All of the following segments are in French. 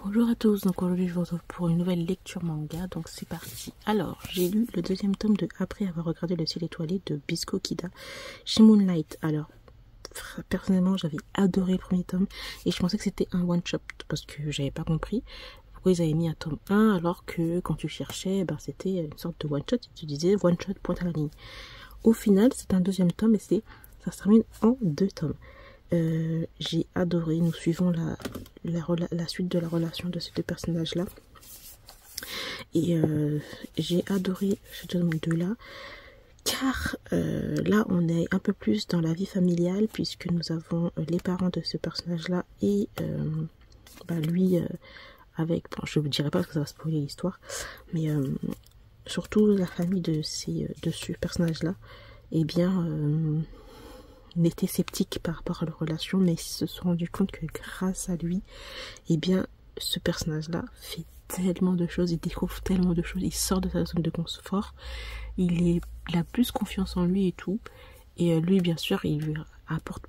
Bonjour à tous, donc aujourd'hui je vous retrouve pour une nouvelle lecture manga, donc c'est parti. Alors, j'ai lu le deuxième tome de Après avoir regardé le ciel étoilé de Bisco Kida chez Moonlight. Alors, personnellement j'avais adoré le premier tome et je pensais que c'était un one-shot parce que j'avais pas compris pourquoi ils avaient mis un tome 1 alors que quand tu cherchais, ben, c'était une sorte de one-shot et tu disais one-shot pointe à la ligne. Au final, c'est un deuxième tome et ça se termine en 2 tomes. J'ai adoré, nous suivons la suite de la relation de ces deux personnages là et j'ai adoré ce tome 2 là car là on est un peu plus dans la vie familiale puisque nous avons les parents de ce personnage là et lui avec, bon, je ne vous dirai pas parce que ça va spoiler l'histoire, mais surtout la famille de ce personnage là, et bien n'étaient sceptiques par rapport à leur relation, mais ils se sont rendus compte que grâce à lui, eh bien, ce personnage-là fait tellement de choses, il découvre tellement de choses, il sort de sa zone de confort, il a plus confiance en lui et tout, et lui, bien sûr, il lui apporte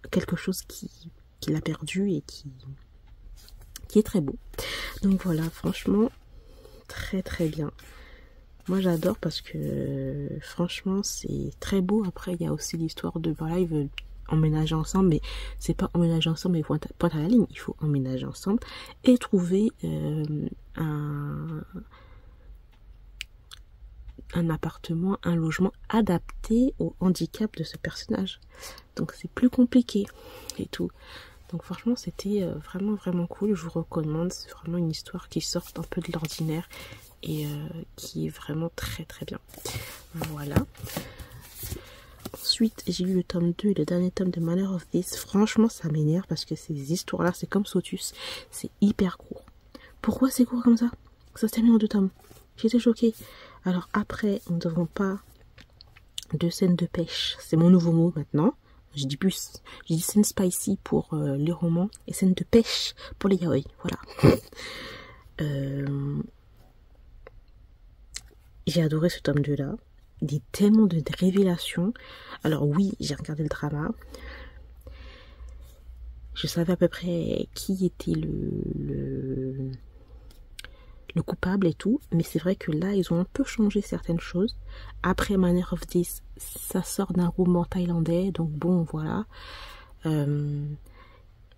quelque chose qu'il a perdu et qui est très beau. Donc voilà, franchement, très très bien. Moi j'adore parce que franchement c'est très beau. Après il y a aussi l'histoire de voilà, ils veulent emménager ensemble, mais c'est pas emménager ensemble mais pointe à la ligne, il faut emménager ensemble et trouver un appartement, un logement adapté au handicap de ce personnage. Donc c'est plus compliqué et tout. Donc franchement c'était vraiment vraiment cool, je vous recommande, c'est vraiment une histoire qui sort un peu de l'ordinaire et qui est vraiment très très bien. Voilà. Ensuite j'ai lu le tome 2 et le dernier tome de Manner of This. Franchement ça m'énerve parce que ces histoires là c'est comme Sotus, c'est hyper court. Pourquoi c'est court comme ça? Ça se termine en 2 tomes. J'étais choquée. Alors après nous n'avons pas de scène de pêche, c'est mon nouveau mot maintenant. J'ai dit scène spicy pour les romans et scène de pêche pour les yaoi. Voilà. J'ai adoré ce tome 2 là. Il y a tellement de révélations. Alors oui, j'ai regardé le drama. Je savais à peu près qui était le coupable et tout. Mais c'est vrai que là, ils ont un peu changé certaines choses. Après Manner of This, ça sort d'un roman thaïlandais. Donc bon, voilà. Il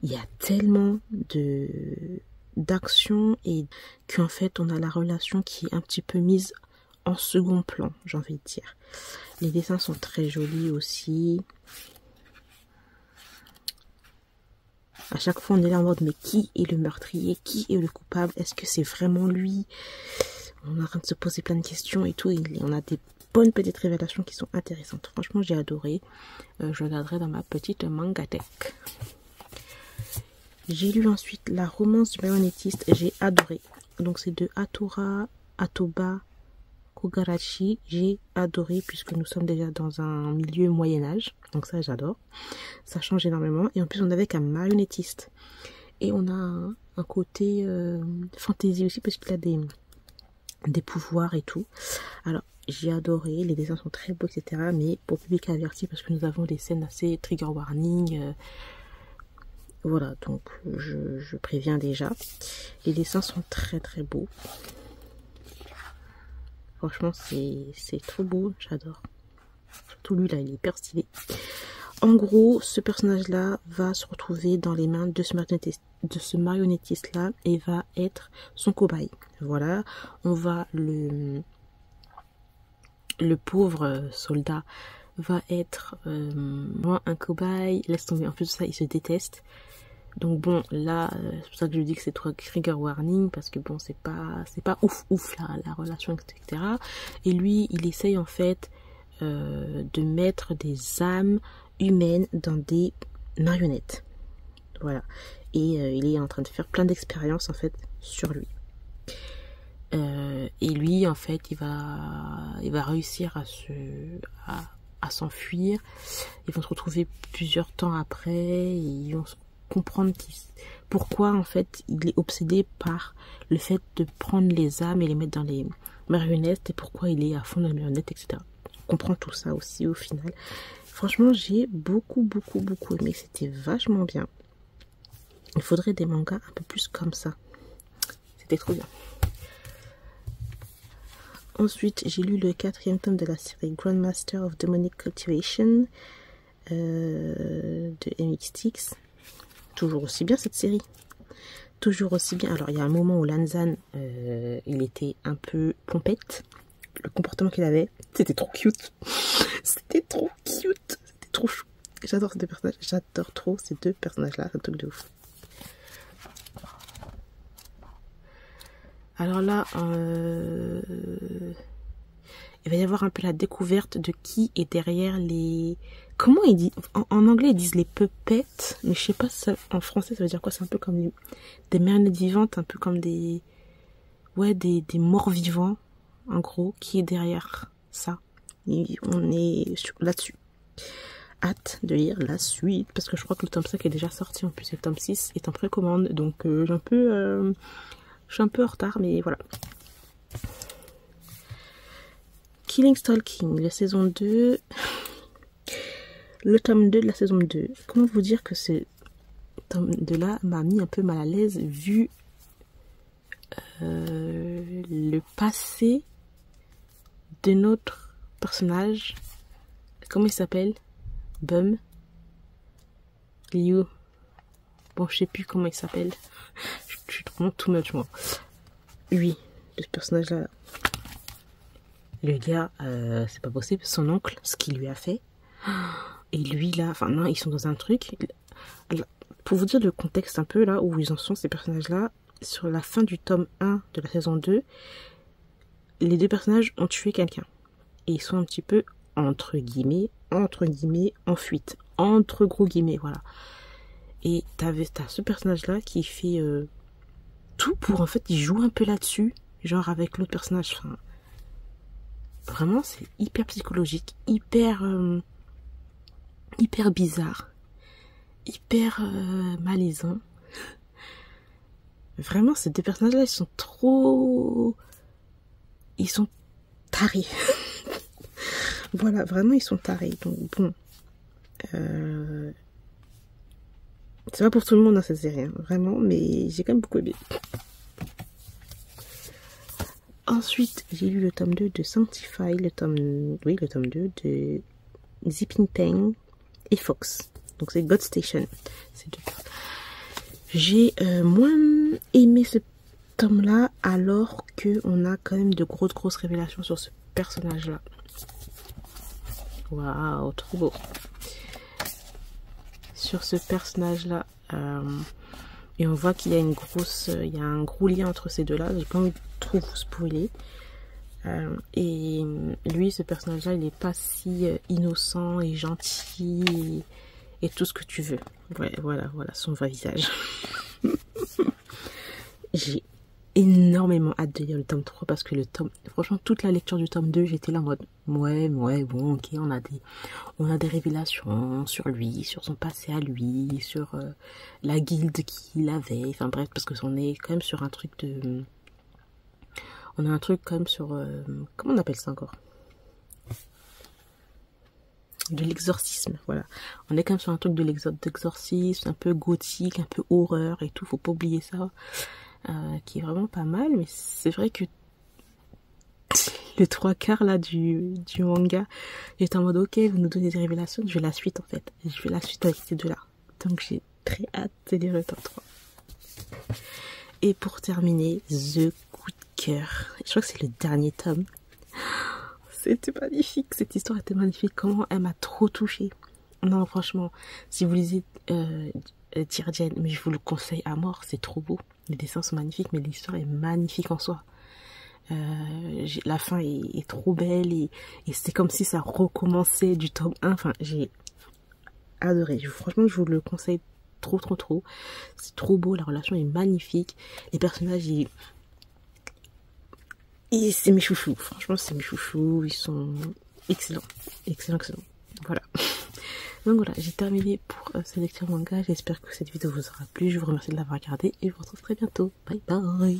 y a tellement d'action et qu'en fait, on a la relation qui est un petit peu mise en second plan, j'ai envie de dire. Les dessins sont très jolis aussi. À chaque fois, on est là en mode, mais qui est le meurtrier? Qui est le coupable? Est-ce que c'est vraiment lui? On est en train de se poser plein de questions et tout. Et on a des bonnes petites révélations qui sont intéressantes. Franchement, j'ai adoré. Je regarderai dans ma petite mangatech. J'ai lu ensuite La romance du marionnettiste. J'ai adoré. Donc, c'est de Atoba Kogarashi. J'ai adoré puisque nous sommes déjà dans un milieu Moyen-Âge. Donc ça, j'adore. Ça change énormément. Et en plus, on avait qu'un marionnettiste. Et on a un côté fantasy aussi parce qu'il a des pouvoirs et tout. Alors, j'ai adoré. Les dessins sont très beaux, etc. Mais pour public averti parce que nous avons des scènes assez trigger warning. Voilà, donc je préviens déjà. Les dessins sont très très beaux. Franchement, c'est trop beau, j'adore. Surtout lui, là, il est hyper stylé. En gros, ce personnage-là va se retrouver dans les mains de ce marionnettiste-là et va être son cobaye. Voilà, on va le pauvre soldat va être un cobaye. Laisse tomber, en plus de ça, il se déteste. Donc bon, là, c'est pour ça que je dis que c'est trop trigger warning, parce que bon, c'est pas ouf là, la relation, etc. Et lui, il essaye en fait de mettre des âmes humaines dans des marionnettes. Voilà. Et il est en train de faire plein d'expériences en fait sur lui. Et lui, en fait, il va réussir à s'enfuir. Ils vont se retrouver plusieurs temps après, et ils vont comprendre pourquoi en fait il est obsédé par le fait de prendre les âmes et les mettre dans les marionnettes et pourquoi il est à fond dans les marionnettes, etc. On comprend tout ça aussi au final. Franchement, j'ai beaucoup aimé, c'était vachement bien. Il faudrait des mangas un peu plus comme ça. c'était trop bien. Ensuite, j'ai lu le 4e tome de la série Grandmaster of Demonic Cultivation de MXTix. Toujours aussi bien cette série. Toujours aussi bien. Alors, il y a un moment où Lanzan, il était un peu pompette. Le comportement qu'il avait, c'était trop cute. C'était trop cute. C'était trop chou. J'adore ces deux personnages. J'adore trop ces deux personnages-là. C'est un truc de ouf. Alors là, il va y avoir un peu la découverte de qui est derrière les... Comment ils disent... En anglais, ils disent les puppets, mais je sais pas si ça, en français, ça veut dire quoi. C'est un peu comme des marionnettes vivantes, un peu comme des... Ouais, des morts vivants, en gros, qui est derrière ça. Et on est là-dessus. Hâte de lire la suite, parce que je crois que le tome 5 est déjà sorti, en plus le tome 6 est en précommande, donc je suis un peu en retard, mais voilà. Killing Stalking, la saison 2. Le tome 2 de la saison 2. Comment vous dire que ce tome 2 là m'a mis un peu mal à l'aise vu le passé de notre personnage. Comment il s'appelle? Bum. Liu. Bon, je sais plus comment il s'appelle. Je suis vraiment too much, moi. Oui, ce personnage-là. Le gars, c'est pas possible. Son oncle, ce qu'il lui a fait. Et lui, là, enfin, non, ils sont dans un truc. Pour vous dire le contexte un peu, là, où ils en sont, ces personnages-là, sur la fin du tome 1 de la saison 2, les deux personnages ont tué quelqu'un. Et ils sont un petit peu, entre guillemets, en fuite. Entre gros guillemets, voilà. Et t'as ce personnage-là qui fait tout pour, en fait, il joue un peu là-dessus, genre avec l'autre personnage. Enfin, vraiment, c'est hyper psychologique, hyper bizarre, hyper malaisant. Vraiment, ces deux personnages-là, ils sont trop... Ils sont tarés. Voilà, vraiment, ils sont tarés. Donc, bon... C'est pas pour tout le monde, hein, cette série, hein, vraiment, mais j'ai quand même beaucoup aimé. Ensuite, j'ai lu le tome 2 de Sanctify, le tome 2 de Zipping Peng et Fox. Donc c'est God Station. J'ai moins aimé ce tome-là, alors qu'on a quand même de grosses révélations sur ce personnage-là. Waouh, trop beau. Sur ce personnage-là. Et on voit qu'il y a il y a un gros lien entre ces deux-là. J'ai pas envie de trop vous spoiler. Et lui, ce personnage-là, il n'est pas si innocent et gentil et tout ce que tu veux. Ouais, voilà son vrai visage. J'ai énormément hâte de lire le tome 3 parce que franchement, toute la lecture du tome 2, j'étais là en mode ouais, bon, ok, on a des révélations sur lui, sur son passé à lui, sur la guilde qu'il avait, enfin bref, parce que on est quand même sur un truc de... On a un truc quand même sur... comment on appelle ça encore? De l'exorcisme, voilà. On est quand même sur un truc de d'exorcisme, un peu gothique, un peu horreur et tout, faut pas oublier ça. Qui est vraiment pas mal, mais c'est vrai que les 3/4 là du manga, j'étais en mode ok, vous nous donnez des révélations, je veux la suite en fait. Je veux la suite avec ces deux-là. Donc j'ai très hâte de lire le tome 3. Et pour terminer, The coup de cœur. Je crois que c'est le dernier tome. C'était magnifique, cette histoire était magnifique. Comment elle m'a trop touchée. Non, franchement, si vous lisez Tirjen, mais je vous le conseille à mort, c'est trop beau. Les dessins sont magnifiques, mais l'histoire est magnifique en soi. La fin est trop belle et c'est comme si ça recommençait du tome 1. Enfin, j'ai adoré. Franchement, je vous le conseille trop. C'est trop beau, la relation est magnifique. Les personnages, c'est mes chouchous. Franchement, c'est mes chouchous. Ils sont excellents. Excellents. Voilà. Donc voilà, j'ai terminé pour cette lecture manga. J'espère que cette vidéo vous aura plu. Je vous remercie de l'avoir regardée et je vous retrouve très bientôt. Bye bye.